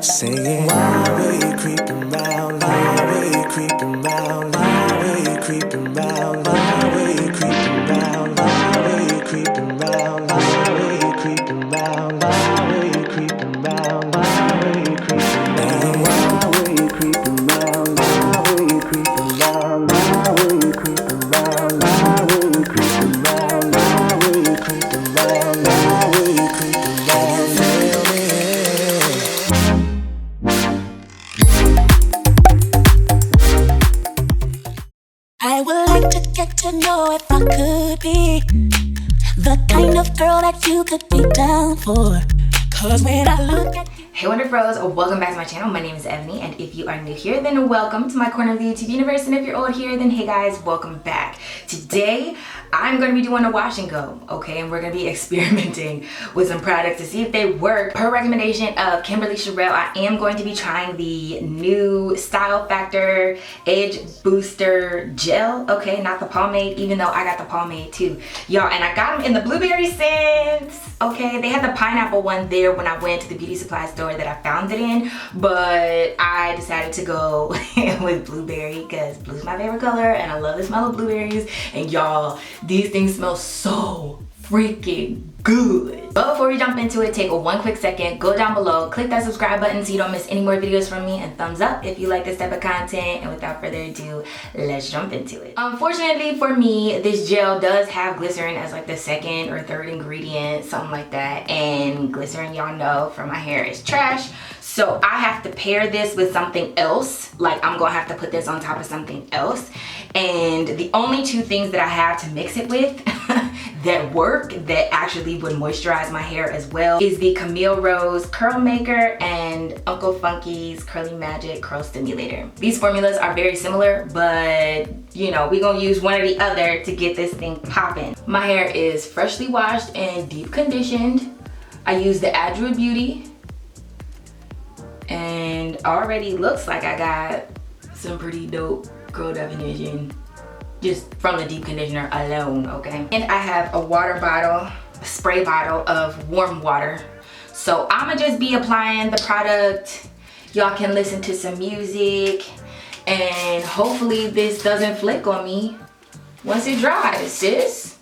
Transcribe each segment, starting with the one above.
singing. Why were you creeping round? Why were you creeping round? Why were you creeping round? Why were you creeping round? Why were you creeping round? Why were you creeping round? Why were you creeping round? Why were you creeping round? Why were you creeping round? Why were you creeping round? Why were you creeping round? Why were you creeping round? Why were you creeping round? Why were you creeping round? I would like to get to know if I could be the kind of girl that you could be down for. Cause when I look at you. Hey Wonder Bros, welcome back to my channel. My name is Ebony, and if you are new here, then welcome to my corner of the YouTube universe, and if you're old here, then hey guys, welcome back. Today I'm going to be doing a wash and go, okay, and we're going to be experimenting with some products to see if they work. Per recommendation of Kimberly Sherrill, I am going to be trying the new Style Factor Edge Booster Gel, okay, not the pomade, even though I got the pomade too, y'all, and I got them in the blueberry scents, okay. They had the pineapple one there when I went to the beauty supply store that I found it in, but I decided to go with blueberry because blue's my favorite color and I love the smell of blueberries, and y'all, these things smell so freaking good. But before we jump into it, take one quick second, go down below, click that subscribe button so you don't miss any more videos from me, and thumbs up if you like this type of content. And without further ado, let's jump into it. Unfortunately for me, this gel does have glycerin as like the second or third ingredient, something like that, and glycerin, y'all know, for my hair is trash. So I have to pair this with something else. Like I'm gonna have to put this on top of something else. And the only two things that I have to mix it with that work, that actually would moisturize my hair as well, is the Camille Rose Curl Maker and Uncle Funky's Curly Magic Curl Stimulator. These formulas are very similar, but you know, we're gonna use one or the other to get this thing popping. My hair is freshly washed and deep conditioned. I use the Adjua Beauty, and already looks like I got some pretty dope curl definition just from the deep conditioner alone, okay? And I have a water bottle, a spray bottle of warm water. So I'ma just be applying the product. Y'all can listen to some music, and hopefully this doesn't flick on me once it dries, sis,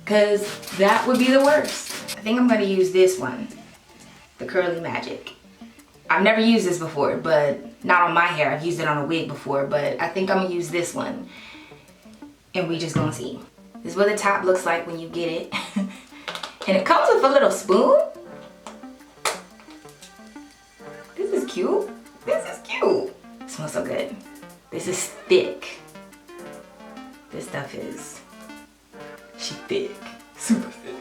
because that would be the worst. I think I'm gonna use this one, the Curly Magic. I've never used this before, but not on my hair. I've used it on a wig before, but I think I'm gonna use this one. And we just gonna see. This is what the top looks like when you get it. And it comes with a little spoon. This is cute. This is cute. It smells so good. This is thick. This stuff is, she thick, super thick.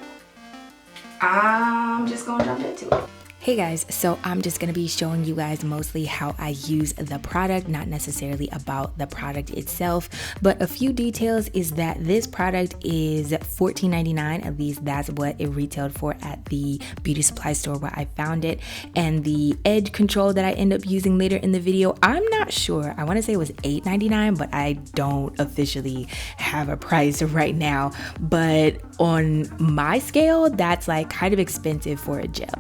I'm just gonna jump into it. Hey guys, so I'm just going to be showing you guys mostly how I use the product, not necessarily about the product itself, but a few details is that this product is $14.99, at least that's what it retailed for at the beauty supply store where I found it. And the edge control that I end up using later in the video, I'm not sure, I want to say it was $8.99, but I don't officially have a price right now, but on my scale that's like kind of expensive for a gel.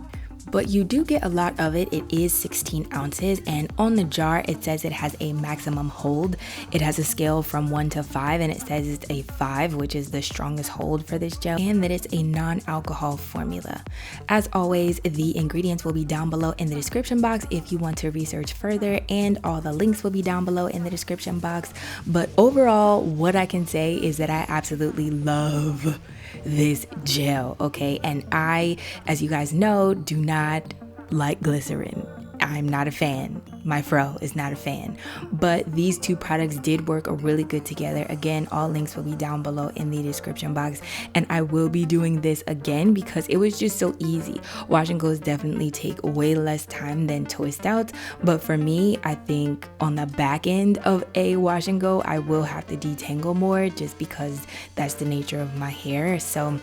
But you do get a lot of it. It is 16 ounces, and on the jar it says it has a maximum hold. It has a scale from 1 to 5, and it says it's a 5, which is the strongest hold for this gel, and that it's a non-alcohol formula. As always, the ingredients will be down below in the description box if you want to research further, and all the links will be down below in the description box. But overall, what I can say is that I absolutely love this gel, okay? And I, as you guys know, do not like glycerin. I'm not a fan. My fro is not a fan. But these two products did work really good together. Again, all links will be down below in the description box. And I will be doing this again because it was just so easy. Wash and goes definitely take way less time than twist outs. But for me, I think on the back end of a wash and go, I will have to detangle more just because that's the nature of my hair. So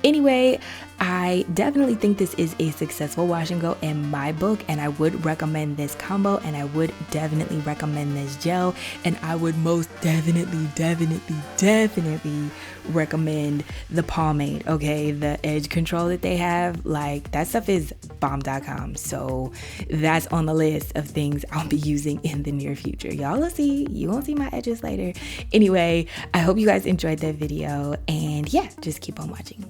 Anyway, I definitely think this is a successful wash and go in my book, and I would recommend this combo, and I would definitely recommend this gel, and I would most definitely recommend the pomade, okay? The edge control that they have, like, that stuff is bomb.com. So that's on the list of things I'll be using in the near future. Y'all will see. You won't see my edges later. Anyway, I hope you guys enjoyed that video, and yeah, just keep on watching.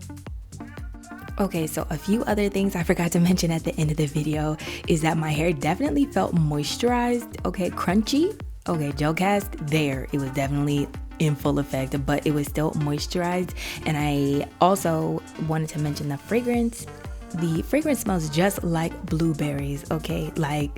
Okay, so a few other things I forgot to mention at the end of the video is that my hair definitely felt moisturized, okay, crunchy. Okay, gel cast, there, it was definitely in full effect, but it was still moisturized. And I also wanted to mention the fragrance. The fragrance smells just like blueberries, okay, like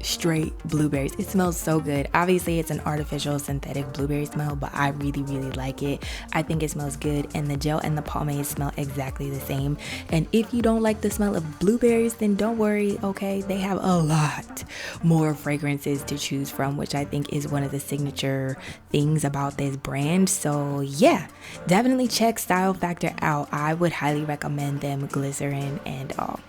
straight blueberries. It smells so good. Obviously it's an artificial synthetic blueberry smell, but I really like it. I think it smells good, and the gel and the pomade smell exactly the same. And if you don't like the smell of blueberries, then don't worry, okay? They have a lot more fragrances to choose from, which I think is one of the signature things about this brand. So yeah, definitely check Style Factor out. I would highly recommend them, Glycerin and all.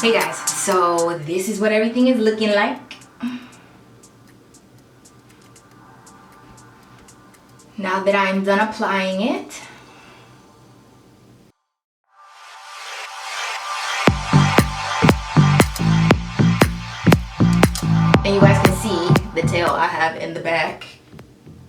Hey guys, so this is what everything is looking like. Now that I'm done applying it, and you guys can see the tail I have in the back.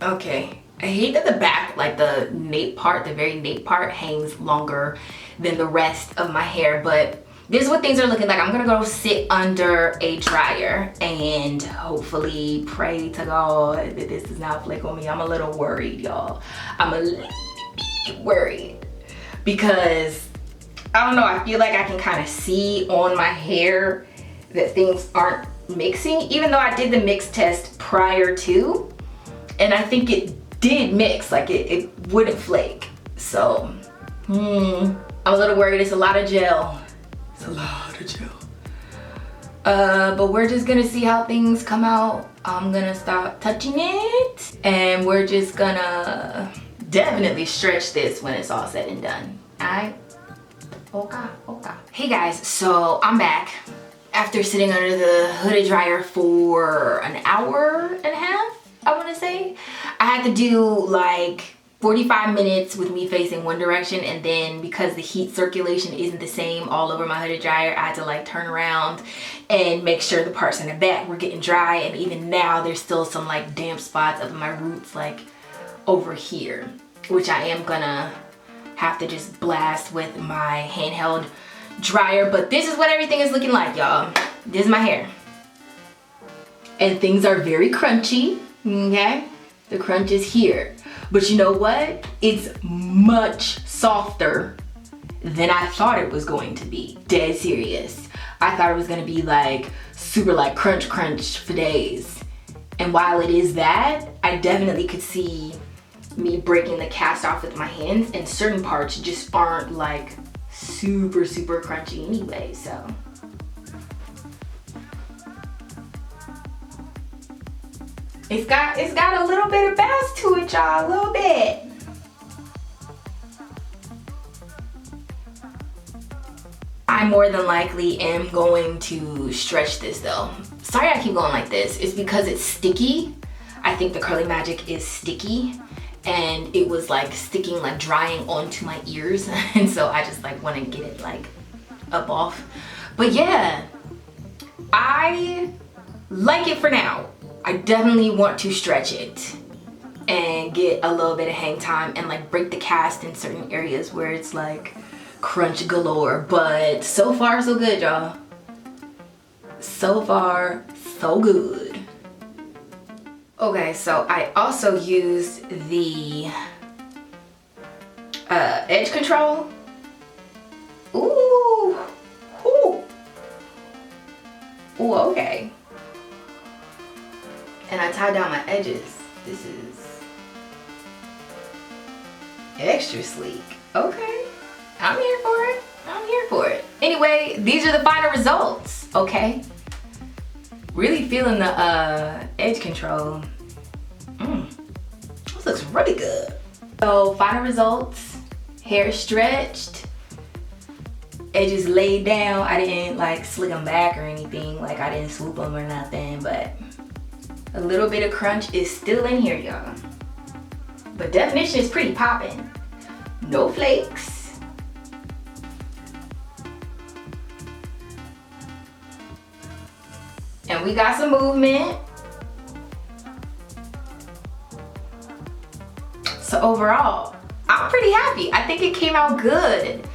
Okay, I hate that the back, like the nape part, the very nape part, hangs longer than the rest of my hair, but this is what things are looking like. I'm gonna go sit under a dryer and hopefully pray to God that this does not flake on me. I'm a little worried, y'all. I'm a little bit worried because I don't know, I feel like I can kind of see on my hair that things aren't mixing, even though I did the mix test prior to, and I think it did mix, like it wouldn't flake. So I'm a little worried. It's a lot of gel. It's a lot of gel. But we're just gonna see how things come out. I'm gonna start touching it, and we're just gonna definitely stretch this when it's all said and done. Alright? Okay. Hey guys, so I'm back after sitting under the hooded dryer for an hour and a half, I wanna say. I had to do like 45 minutes with me facing one direction, and then because the heat circulation isn't the same all over my hooded dryer, I had to like turn around and make sure the parts in the back were getting dry. And even now there's still some like damp spots of my roots like over here, which I am gonna have to just blast with my handheld dryer. But this is what everything is looking like, y'all. This is my hair, and things are very crunchy. Okay, the crunch is here. But you know what? It's much softer than I thought it was going to be. Dead serious. I thought it was gonna be like super like crunch for days. And while it is that, I definitely could see me breaking the cast off with my hands, and certain parts just aren't like super crunchy anyway, so. It's got a little bit of bounce to it, y'all, a little bit. I more than likely am going to stretch this though. Sorry I keep going like this. It's because it's sticky. I think the Curly Magic is sticky, and it was like sticking, like drying onto my ears. And so I just like want to get it like up off. But yeah, I like it for now. I definitely want to stretch it and get a little bit of hang time and like break the cast in certain areas where it's like crunch galore. But so far so good, y'all. So far, so good. Okay, so I also used the edge control. Ooh, ooh, ooh, okay. And I tied down my edges. This is extra sleek. Okay, I'm here for it. I'm here for it. Anyway, these are the final results, okay? Really feeling the edge control. This looks really good. So final results, hair stretched, edges laid down. I didn't like slick them back or anything. Like I didn't swoop them or nothing, but a little bit of crunch is still in here, y'all. But definition is pretty popping. No flakes. And we got some movement. So overall, I'm pretty happy. I think it came out good.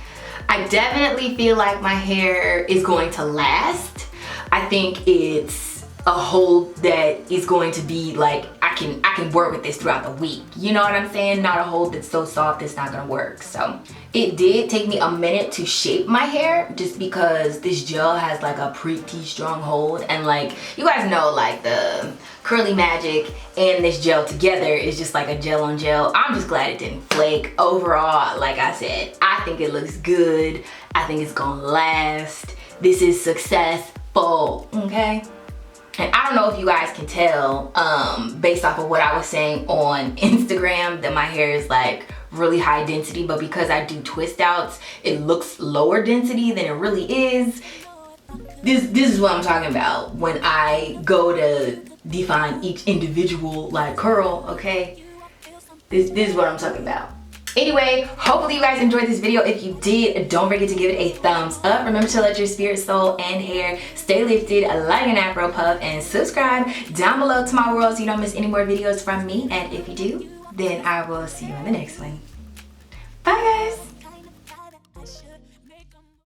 I definitely feel like my hair is going to last. I think it's a hold that is going to be like, I can work with this throughout the week. You know what I'm saying? Not a hold that's so soft it's not gonna work. So it did take me a minute to shape my hair just because this gel has like a pretty strong hold, and like you guys know, like the Curly Magic and this gel together is just like a gel on gel. I'm just glad it didn't flake. Overall, like I said, I think it looks good. I think it's gonna last. This is successful, okay? And I don't know if you guys can tell based off of what I was saying on Instagram that my hair is like really high density, but because I do twist outs, it looks lower density than it really is. This is what I'm talking about when I go to define each individual like curl, okay? This is what I'm talking about. Anyway, hopefully you guys enjoyed this video. If you did, don't forget to give it a thumbs up. Remember to let your spirit, soul, and hair stay lifted like an afro puff, and subscribe down below to my world so you don't miss any more videos from me. And if you do, then I will see you in the next one.